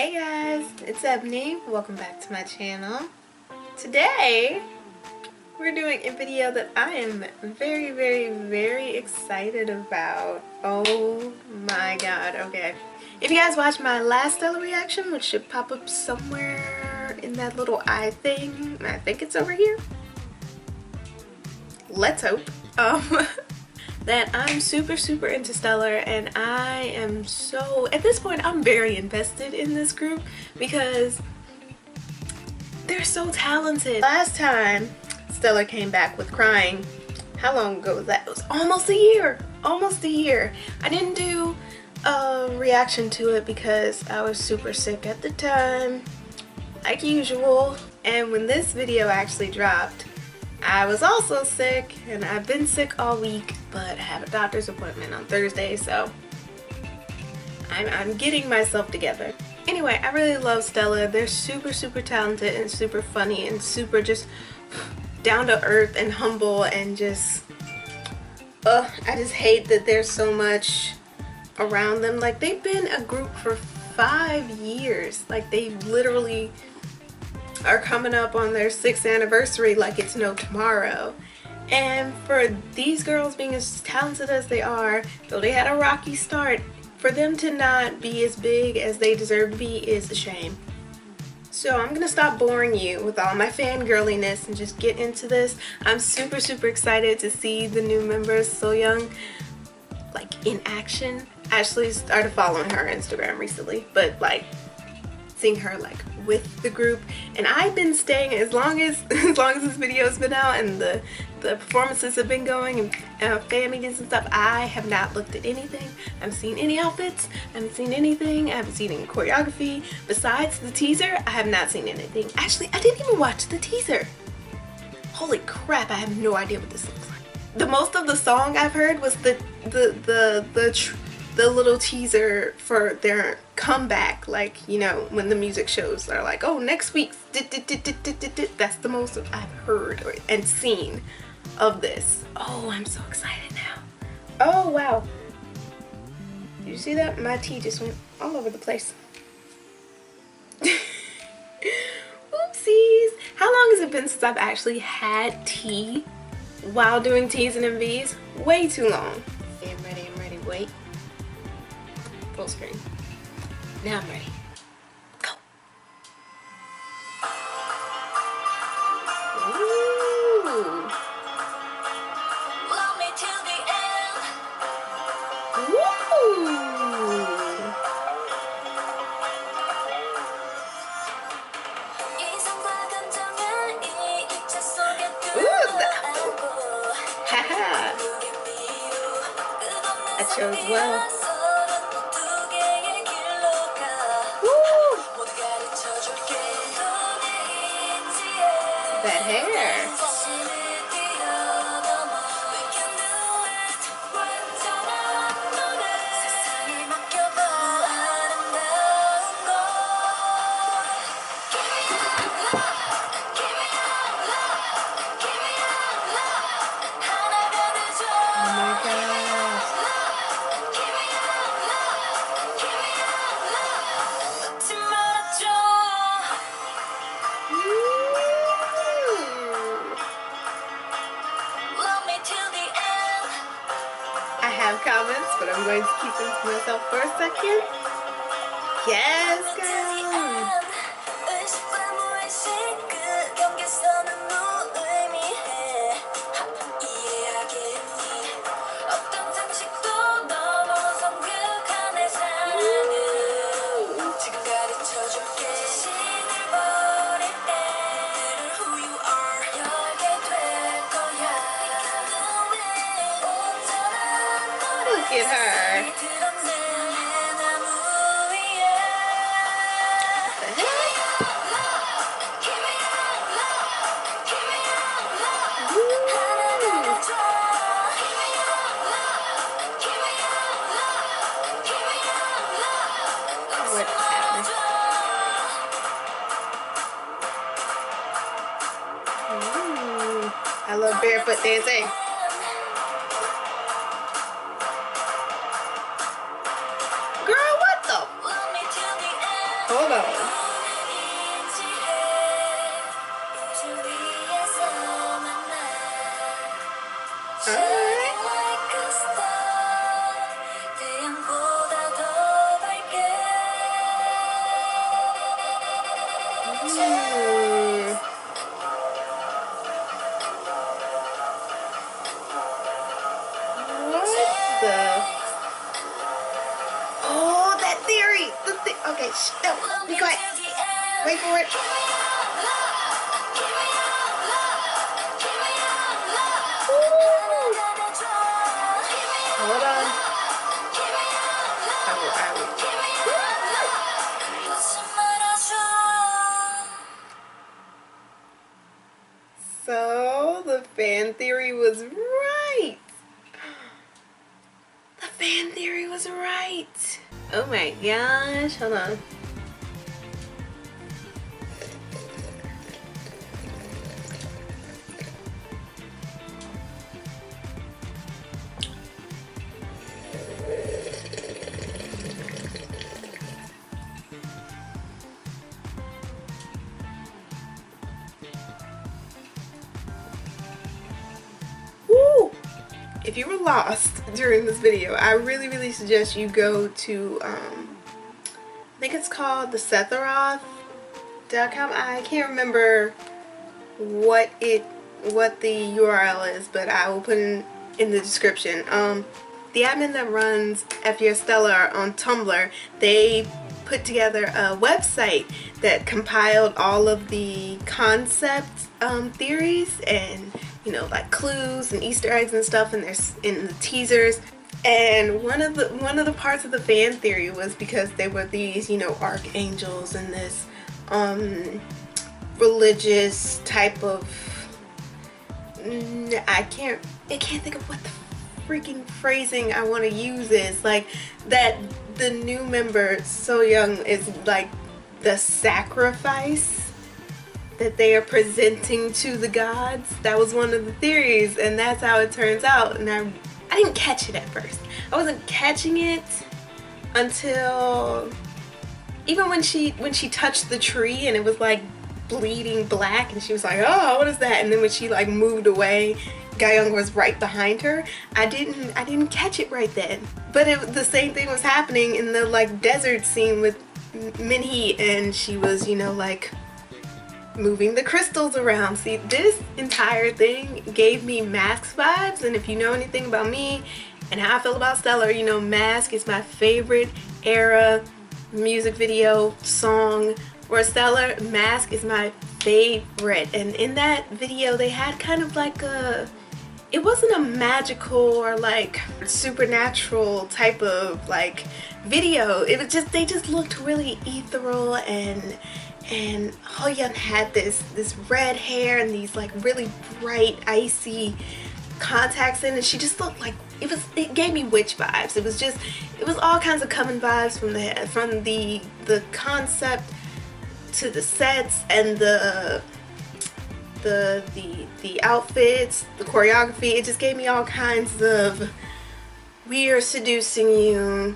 Hey guys, it's Ebony. Welcome back to my channel. Today, we're doing a video that I am very excited about. Oh my god, okay. If you guys watched my last Stella reaction, which should pop up somewhere in that little eye thing, I think it's over here. Let's hope. That I'm super into Stellar, and I am so, at this point I'm very invested in this group because they're so talented. Last time Stellar came back with Crying, how long ago was that? It was almost a year. I didn't do a reaction to it because I was super sick at the time, like usual, and when this video actually dropped I was also sick, and I've been sick all week, but I have a doctor's appointment on Thursday, so I'm getting myself together. Anyway, I really love Stella. They're super talented and super funny and super just down to earth and humble, and just I just hate that there's so much around them. Like, they've been a group for 5 years. Like, they literally are coming up on their 6th anniversary like it's no tomorrow. And for these girls being as talented as they are, though they had a rocky start, for them to not be as big as they deserve to be is a shame. So I'm gonna stop boring you with all my fangirliness and just get into this. I'm super excited to see the new members, So Young, like in action. I actually started following her on Instagram recently, but like seeing her like with the group, and I've been staying as long as this video has been out and the performances have been going, and fan meetings and stuff. I have not looked at anything. I haven't seen any outfits. I haven't seen anything. I haven't seen any choreography. Besides the teaser, I have not seen anything. Actually, I didn't even watch the teaser. Holy crap, I have no idea what this looks like. The most of the song I've heard was the little teaser for their comeback, like, you know, when the music shows are like, oh, next week's that's the most I've heard and seen of this. Oh, I'm so excited now. Oh wow, did you see that? My tea just went all over the place. Oopsies. How long has it been since I've actually had tea while doing T's and MVs? Way too long. Okay, I'm ready, wait. Full screen. Now I'm ready. Go. Ooh. Love me till the end. Ooh. Haha. That shows well. That hair. Oh my gosh. I have comments, but I'm going to keep them to myself for a second. Yes, girl. Look at her. I love barefoot dancing. Girl, what the? Hold hold on. Alright. Oh, that theory! Okay, no, be quiet. Wait for it. Ooh. Hold on. So, the fan theory was right. The fan theory was right. Oh my gosh, hold on. Woo! If you were lost during this video, I really suggest you go to, I think it's called the Sephiroth.com. I can't remember what the URL is, but I will put it in the description. The admin that runs FGS Stellar on Tumblr, they put together a website that compiled all of the concept theories and, you know, like clues and Easter eggs and stuff, and there's in the teasers. And one of the parts of the fan theory was because there were these, you know, archangels and this religious type of, I can't think of what the freaking phrasing I want to use is, like that the new member So Young is like the sacrifice that they are presenting to the gods. That was one of the theories, and that's how it turns out. And I didn't catch it at first. I wasn't catching it until even when she touched the tree and it was like bleeding black, and she was like, oh, what is that? And then when she like moved away, Gyeong was right behind her. I didn't catch it right then. But the same thing was happening in the like desert scene with Minhee, and she was, you know, like moving the crystals around. See, this entire thing gave me Mask vibes, and if you know anything about me and how I feel about Stellar, you know Mask is my favorite era music video song for Stellar. Mask is my favorite, and in that video they had kind of like it wasn't a magical or like supernatural type of like video. It was just, they just looked really ethereal, and Hoyeon had this red hair and these like really bright icy contacts in, and she just looked like, it gave me witch vibes. It was all kinds of coming vibes from the concept to the sets and the outfits, the choreography. It just gave me all kinds of, we are seducing you,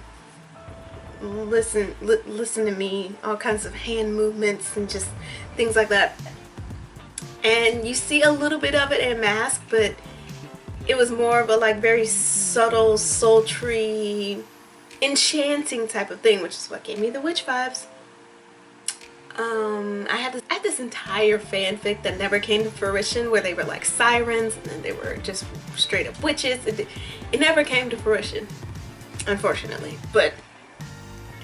listen to me, all kinds of hand movements and just things like that. And you see a little bit of it in Mask, but it was more of a like very subtle, sultry, enchanting type of thing, which is what gave me the witch vibes. I had this entire fanfic that never came to fruition, where they were like sirens and then they were just straight up witches. It never came to fruition, unfortunately, but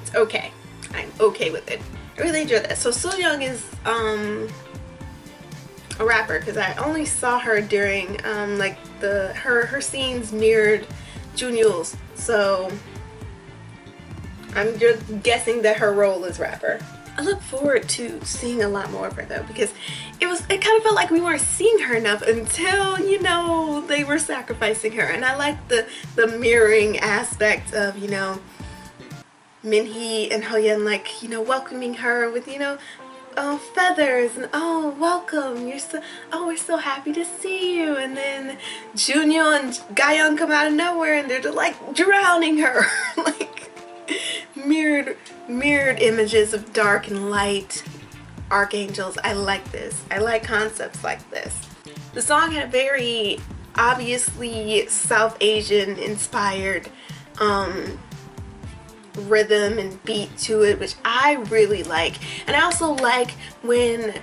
it's okay. I'm okay with it. I really enjoyed that. So Young is a rapper, because I only saw her during like her scenes mirrored Junyool's, so I'm just guessing that her role is rapper. I look forward to seeing a lot more of her though, because it kind of felt like we weren't seeing her enough until, you know, they were sacrificing her. And I like the mirroring aspect of, you know, Minhee and Hoyeon, like, you know, welcoming her with, you know, feathers and, oh, welcome, we're so happy to see you. And then Junyool and Gyeong come out of nowhere and they're just like drowning her. Like mirrored mirrored images of dark and light archangels. I like this. I like concepts like this. The song had a very obviously South Asian inspired rhythm and beat to it, which I really like. And I also like when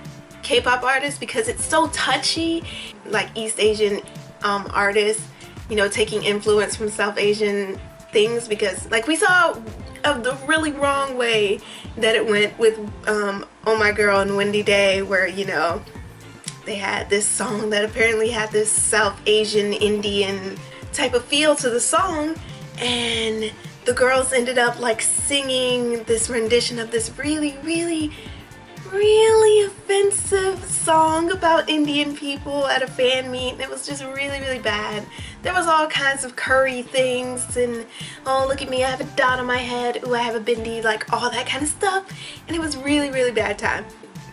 K-pop artists, because it's so touchy, like East Asian artists, you know, taking influence from South Asian things, because like we saw the really wrong way that it went with Oh My Girl and Windy Day, where, you know, they had this song that apparently had this South Asian Indian type of feel to the song, and the girls ended up like singing this rendition of this really offensive song about Indian people at a fan meet, and it was just really bad. There was all kinds of curry things, and oh, look at me, I have a dot on my head, ooh, I have a bindi, like all that kind of stuff, and it was really bad time.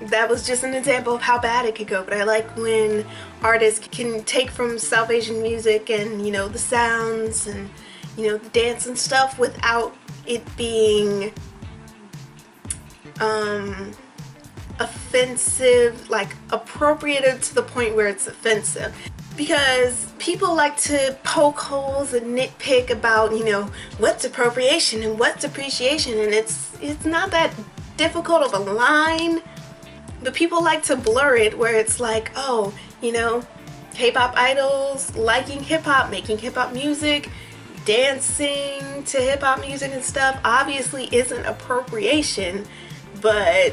That was just an example of how bad it could go. But I like when artists can take from South Asian music and, you know, the sounds and, you know, the dance and stuff without it being offensive, like appropriated to the point where it's offensive. Because people like to poke holes and nitpick about, you know, what's appropriation and what's appreciation, and it's not that difficult of a line, but people like to blur it where it's like, oh, you know, K-pop idols liking hip-hop, making hip-hop music, dancing to hip-hop music and stuff obviously isn't appropriation, but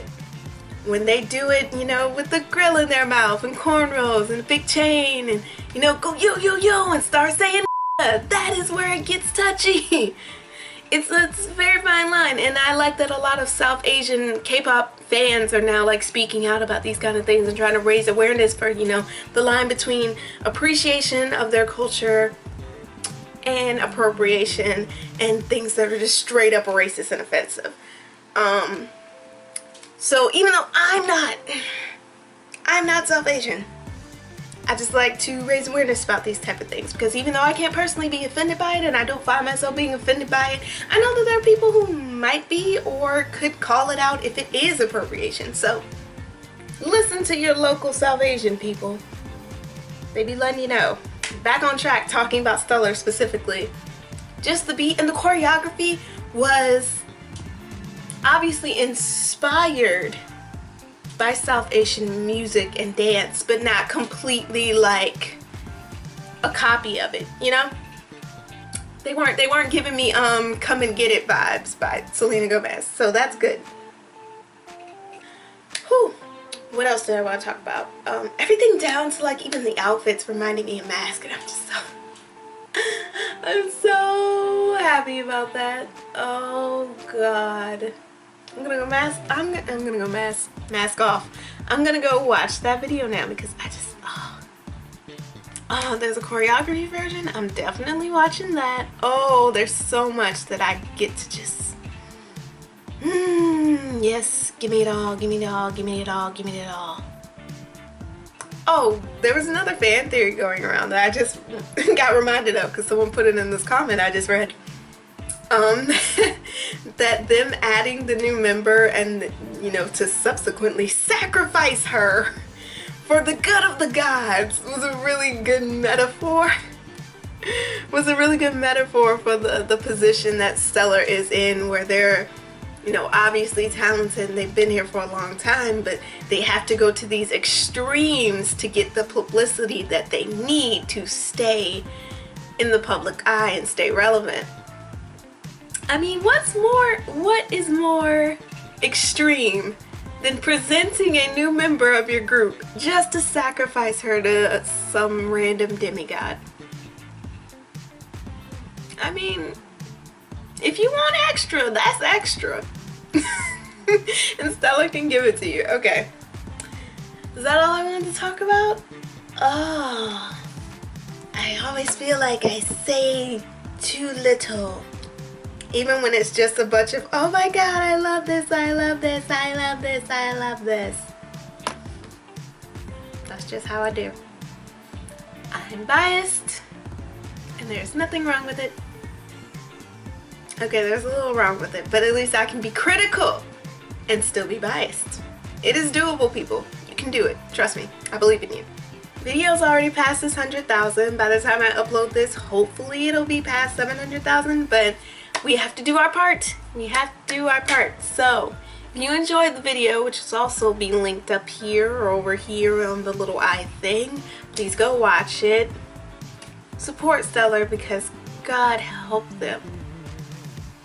when they do it, you know, with the grill in their mouth and cornrows and a big chain and, you know, go yo and start saying that is where it gets touchy. It's a very fine line, and I like that a lot of South Asian K-pop fans are now like speaking out about these kind of things and trying to raise awareness for, you know, the line between appreciation of their culture and appropriation and things that are just straight up racist and offensive. So even though I'm not South Asian, I just like to raise awareness about these type of things, because even though I can't personally be offended by it, and I don't find myself being offended by it, I know that there are people who might be or could call it out if it is appropriation. So listen to your local South Asian people. They be letting you know. Back on track, talking about Stellar specifically. Just the beat and the choreography was obviously inspired by South Asian music and dance, but not completely like a copy of it, you know? They weren't giving me Come and Get It vibes by Selena Gomez, so that's good. Whew. What else did I want to talk about? Everything down to like even the outfits reminded me of Mask, and I'm so happy about that. Oh God. I'm gonna go mask off. I'm gonna go watch that video now, because I just, oh, there's a choreography version. I'm definitely watching that. Oh, there's so much that I get to just, yes, give me it all, give me it all, give me it all, give me it all. Oh, there was another fan theory going around that I just got reminded of because someone put it in this comment I just read. That them adding the new member and, you know, to subsequently sacrifice her for the good of the gods was a really good metaphor. Was a really good metaphor for the position that Stellar is in, where they're, you know, obviously talented and they've been here for a long time, but they have to go to these extremes to get the publicity that they need to stay in the public eye and stay relevant. I mean, what is more extreme than presenting a new member of your group just to sacrifice her to some random demigod? I mean, if you want extra, that's extra. And Stella can give it to you. Okay. Is that all I wanted to talk about? Oh, I always feel like I say too little. Even when it's just a bunch of, oh my God, I love this, I love this, I love this, I love this. That's just how I do. I'm biased, and there's nothing wrong with it. Okay, there's a little wrong with it, but at least I can be critical and still be biased. It is doable, people. You can do it. Trust me. I believe in you. Video's already past this 100,000. By the time I upload this, hopefully it'll be past 700,000, but we have to do our part. We have to do our part. So, if you enjoyed the video, which is also being linked up here or over here on the little eye thing, please go watch it. Support Stellar because God help them.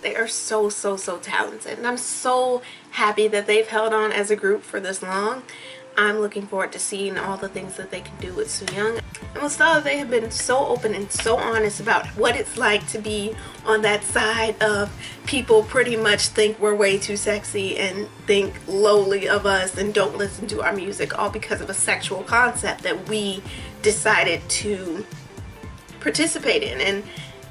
They are so talented, and I'm so happy that they've held on as a group for this long. I'm looking forward to seeing all the things that they can do with Sooyoung. And with Stellar, they have been so open and so honest about what it's like to be on that side of people pretty much think we're way too sexy and think lowly of us and don't listen to our music, all because of a sexual concept that we decided to participate in. And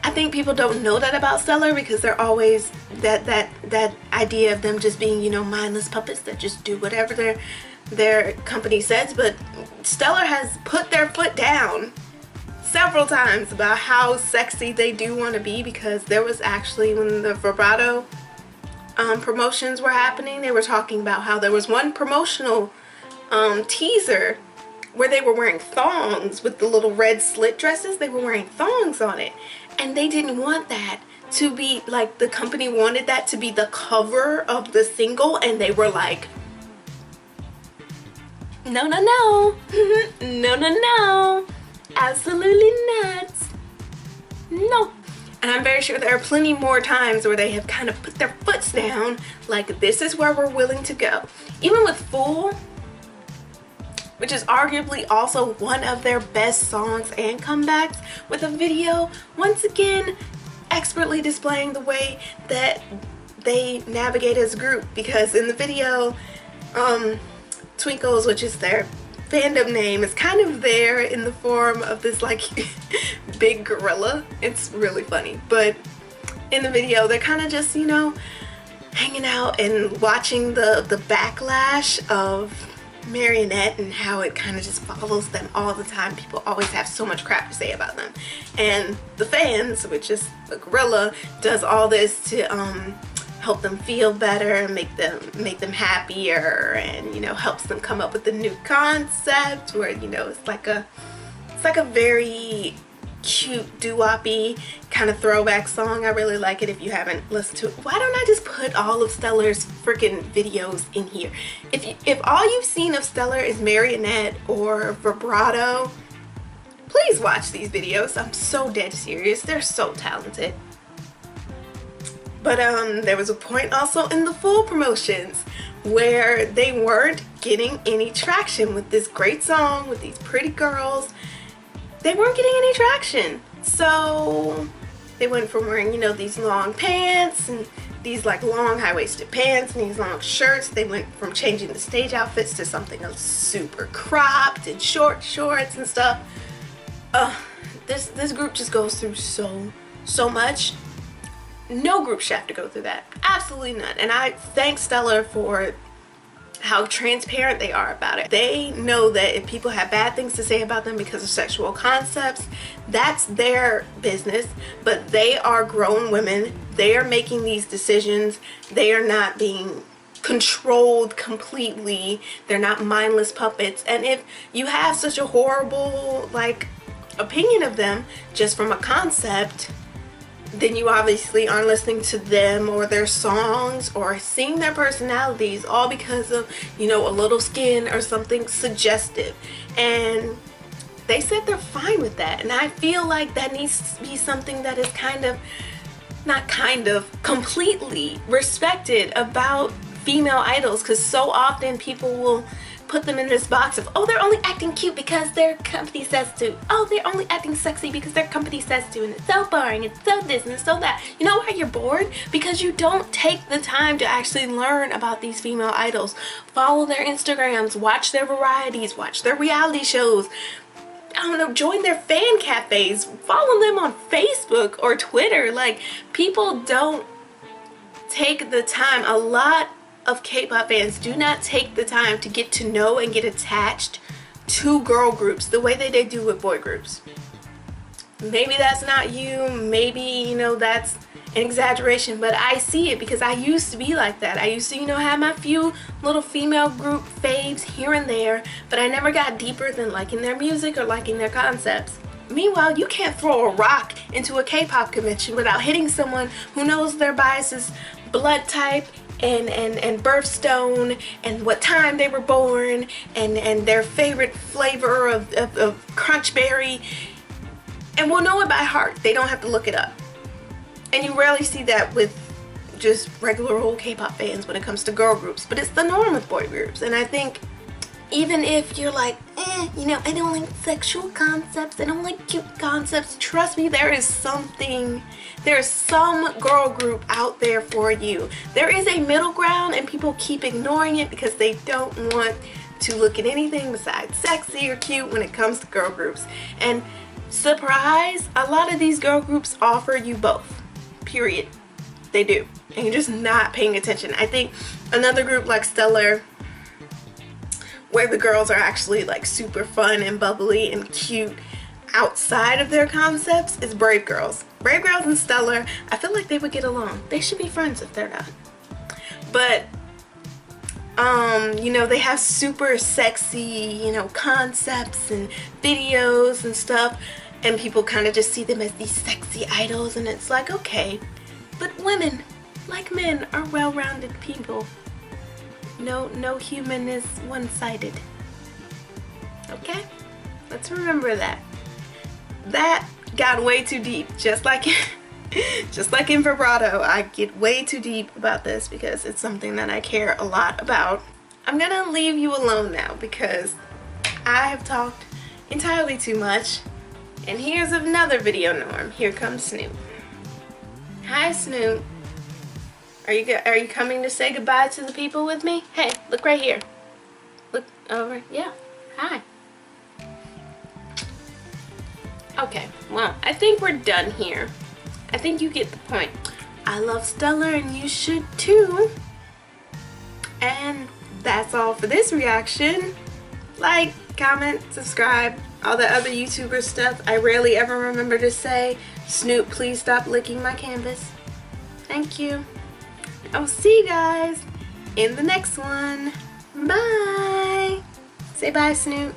I think people don't know that about Stellar because they're always that idea of them just being, you know, mindless puppets that just do whatever their company says. But Stellar has put their foot down several times about how sexy they do want to be, because there was actually, when the vibrato promotions were happening, they were talking about how there was one promotional teaser where they were wearing thongs with the little red slit dresses. They were wearing thongs on it, and they didn't want that to be, like, the company wanted that to be the cover of the single, and they were like, no, no, no. No, no, no. Absolutely not. No. And I'm very sure there are plenty more times where they have kind of put their foots down, like, this is where we're willing to go. Even with Fool, which is arguably also one of their best songs and comebacks, with a video once again expertly displaying the way that they navigate as a group. Because in the video, Twinkles, which is their fandom name, is kind of there in the form of this, like, big gorilla. It's really funny. But in the video, they're kind of just, you know, hanging out and watching the backlash of Marionette and how it kind of just follows them all the time. People always have so much crap to say about them, and the fans, which is the gorilla, does all this to help them feel better and make them happier, and, you know, helps them come up with a new concept where, you know, it's like a very cute doo-woppy kind of throwback song. I really like it. If you haven't listened to it, why don't I just put all of Stellar's freaking videos in here? If all you've seen of Stellar is Marionette or Vibrato, please watch these videos. I'm so dead serious. They're so talented. But there was a point also in the Fool promotions where they weren't getting any traction with this great song with these pretty girls. They weren't getting any traction. So they went from wearing, you know, these long pants and these, like, long high-waisted pants and these long shirts. They went from changing the stage outfits to something else super cropped and short shorts and stuff. This group just goes through so much. No group should have to go through that. Absolutely none. And I thank Stellar for how transparent they are about it. They know that if people have bad things to say about them because of sexual concepts, that's their business, but they are grown women. They are making these decisions. They are not being controlled completely. They're not mindless puppets. And if you have such a horrible, like, opinion of them just from a concept, then you obviously aren't listening to them or their songs or seeing their personalities, all because of, you know, a little skin or something suggestive. And they said they're fine with that. And I feel like that needs to be something that is completely respected about female idols, because so often people will put them in this box of, oh, they're only acting cute because their company says to. Oh, they're only acting sexy because their company says to, and it's so boring, it's so this and it's so that. You know why you're bored? Because you don't take the time to actually learn about these female idols. Follow their Instagrams, watch their varieties, watch their reality shows. I don't know, join their fan cafes, follow them on Facebook or Twitter. Like, people don't take the time. A lot of K-pop fans do not take the time to get to know and get attached to girl groups the way that they do with boy groups. Maybe that's not you. Maybe, you know, that's an exaggeration, but I see it because I used to be like that. I used to, you know, have my few little female group faves here and there, but I never got deeper than liking their music or liking their concepts. Meanwhile, you can't throw a rock into a K-pop convention without hitting someone who knows their biases, blood type, and birthstone, and what time they were born, and their favorite flavor of crunch berry, and will know it by heart. They don't have to look it up. And you rarely see that with just regular old K-pop fans when it comes to girl groups, but it's the norm with boy groups. And I think even if you're like, you know, I don't like sexual concepts, I don't like cute concepts, trust me, there is some girl group out there for you. There is a middle ground, and people keep ignoring it because they don't want to look at anything besides sexy or cute when it comes to girl groups. And surprise, a lot of these girl groups offer you both. Period. They do. And you're just not paying attention. I think another group like Stellar, where the girls are actually like super fun and bubbly and cute outside of their concepts, is Brave Girls. Brave Girls and Stellar, I feel like they would get along. They should be friends if they're not. But you know, they have super sexy, you know, concepts and videos and stuff, and people kind of just see them as these sexy idols, and it's like, okay, but women, like men, are well-rounded people. No human is one-sided. Okay? Let's remember that. That got way too deep. Just like in vibrato, I get way too deep about this because it's something that I care a lot about. I'm gonna leave you alone now because I have talked entirely too much. And here's another video norm. Here comes Snoop. Hi, Snoop. Are you coming to say goodbye to the people with me? Hey, look right here. Look over. Yeah. Hi. Okay, well, I think we're done here. I think you get the point. I love Stellar and you should too. And that's all for this reaction. Like, comment, subscribe, all the other YouTuber stuff I rarely ever remember to say. Snoop, please stop licking my canvas. Thank you. I'll see you guys in the next one. Bye. Say bye, Snoop.